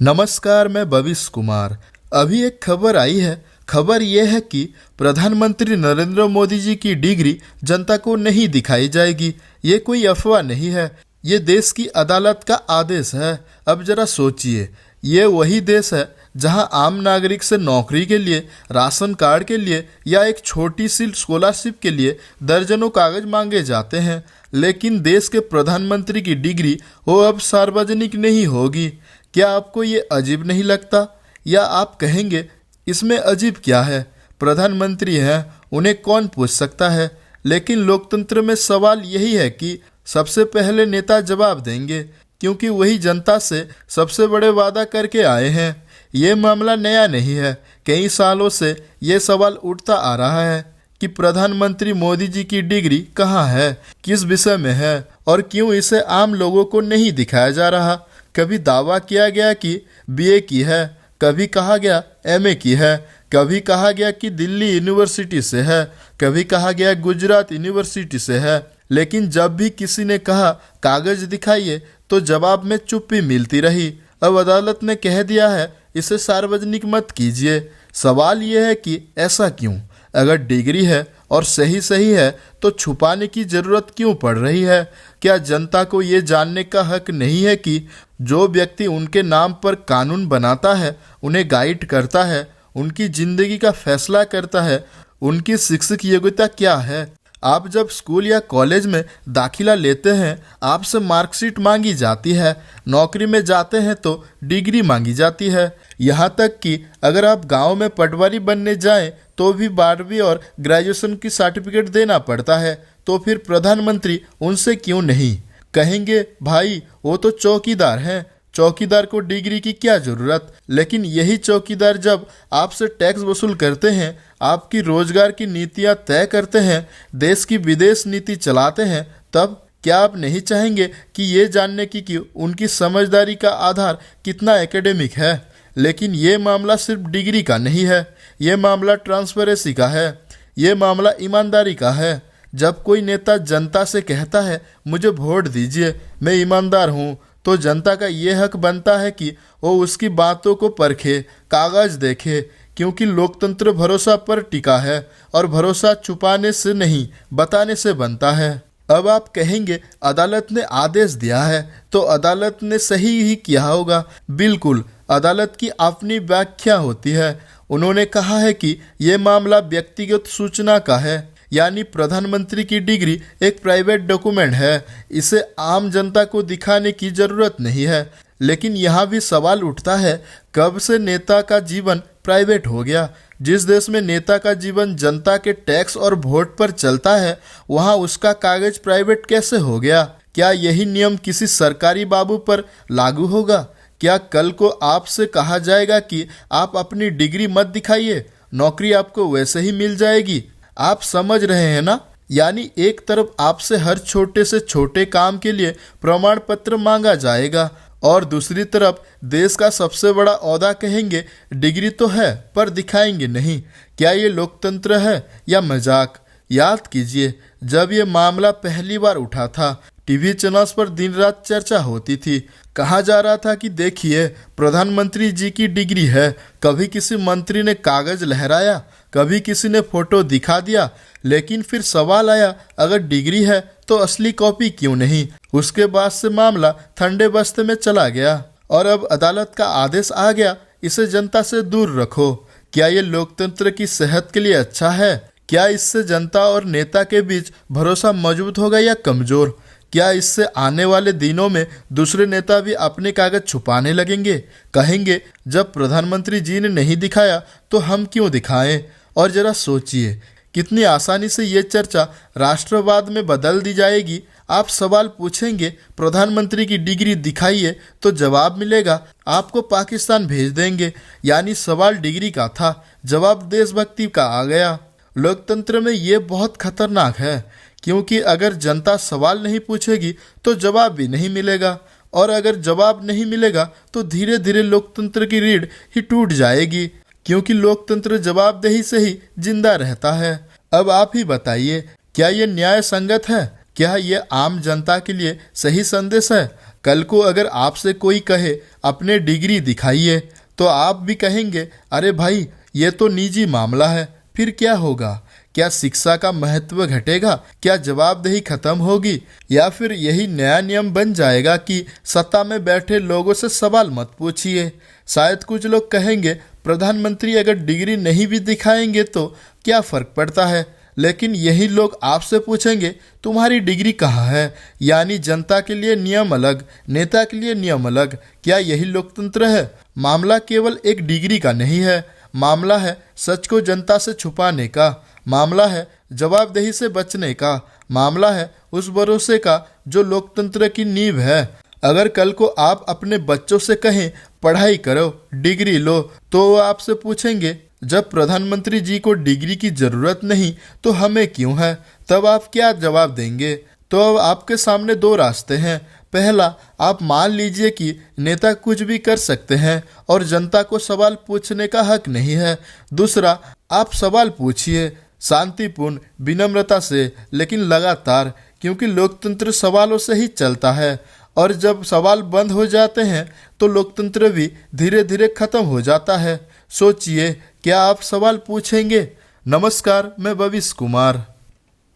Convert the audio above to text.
नमस्कार, मैं भविष्य कुमार। अभी एक खबर आई है। खबर यह है कि प्रधानमंत्री नरेंद्र मोदी जी की डिग्री जनता को नहीं दिखाई जाएगी। ये कोई अफवाह नहीं है, ये देश की अदालत का आदेश है। अब जरा सोचिए, ये वही देश है जहां आम नागरिक से नौकरी के लिए, राशन कार्ड के लिए या एक छोटी सी स्कॉलरशिप के लिए दर्जनों कागज मांगे जाते हैं, लेकिन देश के प्रधानमंत्री की डिग्री वो अब सार्वजनिक नहीं होगी। क्या आपको ये अजीब नहीं लगता? या आप कहेंगे इसमें अजीब क्या है, प्रधानमंत्री हैं, उन्हें कौन पूछ सकता है। लेकिन लोकतंत्र में सवाल यही है कि सबसे पहले नेता जवाब देंगे, क्योंकि वही जनता से सबसे बड़े वादा करके आए हैं। ये मामला नया नहीं है, कई सालों से ये सवाल उठता आ रहा है कि प्रधानमंत्री मोदी जी की डिग्री कहाँ है, किस विषय में है और क्यों इसे आम लोगों को नहीं दिखाया जा रहा। कभी दावा किया गया कि बीए की है, कभी कहा गया एमए की है, कभी कहा गया कि दिल्ली यूनिवर्सिटी से है, कभी कहा गया गुजरात यूनिवर्सिटी से है। लेकिन जब भी किसी ने कहा कागज दिखाइए तो जवाब में चुप्पी मिलती रही। अब अदालत ने कह दिया है इसे सार्वजनिक मत कीजिए। सवाल यह है कि ऐसा क्यों? अगर डिग्री है और सही है तो छुपाने की जरूरत क्यों पड़ रही है? क्या जनता को ये जानने का हक नहीं है कि जो व्यक्ति उनके नाम पर कानून बनाता है, उन्हें गाइड करता है, उनकी जिंदगी का फैसला करता है, उनकी शैक्षिक योग्यता क्या है? आप जब स्कूल या कॉलेज में दाखिला लेते हैं, आपसे मार्कशीट मांगी जाती है। नौकरी में जाते हैं तो डिग्री मांगी जाती है। यहाँ तक कि अगर आप गांव में पटवारी बनने जाएं तो भी 12वीं और ग्रेजुएशन की सर्टिफिकेट देना पड़ता है। तो फिर प्रधानमंत्री उनसे क्यों नहीं? कहेंगे भाई वो तो चौकीदार हैं, चौकीदार को डिग्री की क्या जरूरत। लेकिन यही चौकीदार जब आपसे टैक्स वसूल करते हैं, आपकी रोजगार की नीतियां तय करते हैं, देश की विदेश नीति चलाते हैं, तब क्या आप नहीं चाहेंगे कि ये जानने की कि उनकी समझदारी का आधार कितना एकेडमिक है? लेकिन ये मामला सिर्फ डिग्री का नहीं है, ये मामला ट्रांसपेरेंसी का है, ये मामला ईमानदारी का है। जब कोई नेता जनता से कहता है मुझे वोट दीजिए, मैं ईमानदार हूँ, तो जनता का ये हक बनता है कि वो उसकी बातों को परखे, कागज देखे, क्योंकि लोकतंत्र भरोसा पर टिका है और भरोसा छुपाने से नहीं, बताने से बनता है। अब आप कहेंगे अदालत ने आदेश दिया है तो अदालत ने सही ही किया होगा। बिल्कुल, अदालत की अपनी व्याख्या होती है। उन्होंने कहा है कि ये मामला व्यक्तिगत सूचना का है, यानी प्रधानमंत्री की डिग्री एक प्राइवेट डॉक्यूमेंट है, इसे आम जनता को दिखाने की जरूरत नहीं है। लेकिन यहाँ भी सवाल उठता है, कब से नेता का जीवन प्राइवेट हो गया? जिस देश में नेता का जीवन जनता के टैक्स और वोट पर चलता है, वहाँ उसका कागज प्राइवेट कैसे हो गया? क्या यही नियम किसी सरकारी बाबू पर लागू होगा? क्या कल को आपसे कहा जाएगा कि आप अपनी डिग्री मत दिखाइए, नौकरी आपको वैसे ही मिल जाएगी? आप समझ रहे हैं ना? यानी एक तरफ आपसे हर छोटे से छोटे काम के लिए प्रमाण पत्र मांगा जाएगा और दूसरी तरफ देश का सबसे बड़ा ओहदा कहेंगे डिग्री तो है पर दिखाएंगे नहीं। क्या ये लोकतंत्र है या मजाक? याद कीजिए, जब ये मामला पहली बार उठा था, टीवी चैनल्स पर दिन रात चर्चा होती थी। कहा जा रहा था कि देखिए प्रधानमंत्री जी की डिग्री है। कभी किसी मंत्री ने कागज लहराया, कभी किसी ने फोटो दिखा दिया। लेकिन फिर सवाल आया, अगर डिग्री है तो असली कॉपी क्यों नहीं? उसके बाद से मामला ठंडे बस्ते में चला गया और अब अदालत का आदेश आ गया, इसे जनता से दूर रखो। क्या ये लोकतंत्र की सेहत के लिए अच्छा है? क्या इससे जनता और नेता के बीच भरोसा मजबूत होगा या कमजोर? क्या इससे आने वाले दिनों में दूसरे नेता भी अपने कागज छुपाने लगेंगे? कहेंगे जब प्रधानमंत्री जी ने नहीं दिखाया तो हम क्यों दिखाएं? और जरा सोचिए कितनी आसानी से ये चर्चा राष्ट्रवाद में बदल दी जाएगी। आप सवाल पूछेंगे प्रधानमंत्री की डिग्री दिखाइए तो जवाब मिलेगा आपको पाकिस्तान भेज देंगे। यानी सवाल डिग्री का था, जवाब देशभक्ति का आ गया। लोकतंत्र में ये बहुत खतरनाक है, क्योंकि अगर जनता सवाल नहीं पूछेगी तो जवाब भी नहीं मिलेगा, और अगर जवाब नहीं मिलेगा तो धीरे धीरे लोकतंत्र की रीढ़ ही टूट जाएगी, क्योंकि लोकतंत्र जवाबदेही से ही जिंदा रहता है। अब आप ही बताइए, क्या ये न्याय संगत है? क्या ये आम जनता के लिए सही संदेश है? कल को अगर आपसे कोई कहे अपने डिग्री दिखाइए, तो आप भी कहेंगे अरे भाई ये तो निजी मामला है। फिर क्या होगा? क्या शिक्षा का महत्व घटेगा? क्या जवाबदेही खत्म होगी? या फिर यही नया नियम बन जाएगा कि सत्ता में बैठे लोगों से सवाल मत पूछिए? शायद कुछ लोग कहेंगे प्रधानमंत्री अगर डिग्री नहीं भी दिखाएंगे तो क्या फर्क पड़ता है, लेकिन यही लोग आपसे पूछेंगे तुम्हारी डिग्री कहाँ है? यानी जनता के लिए नियम अलग, नेता के लिए नियम अलग। क्या यही लोकतंत्र है? मामला केवल एक डिग्री का नहीं है, मामला है सच को जनता से छुपाने का, मामला है जवाबदेही से बचने का, मामला है उस भरोसे का जो लोकतंत्र की नींव है। अगर कल को आप अपने बच्चों से कहें पढ़ाई करो, डिग्री लो, तो वो आपसे पूछेंगे जब प्रधानमंत्री जी को डिग्री की जरूरत नहीं तो हमें क्यों है? तब आप क्या जवाब देंगे? तो अब आपके सामने दो रास्ते हैं। पहला, आप मान लीजिए कि नेता कुछ भी कर सकते हैं और जनता को सवाल पूछने का हक नहीं है। दूसरा, आप सवाल पूछिए शांतिपूर्ण, विनम्रता से, लेकिन लगातार, क्योंकि लोकतंत्र सवालों से ही चलता है। और जब सवाल बंद हो जाते हैं तो लोकतंत्र भी धीरे धीरे खत्म हो जाता है। सोचिए, क्या आप सवाल पूछेंगे? नमस्कार, मैं भविष्य कुमार।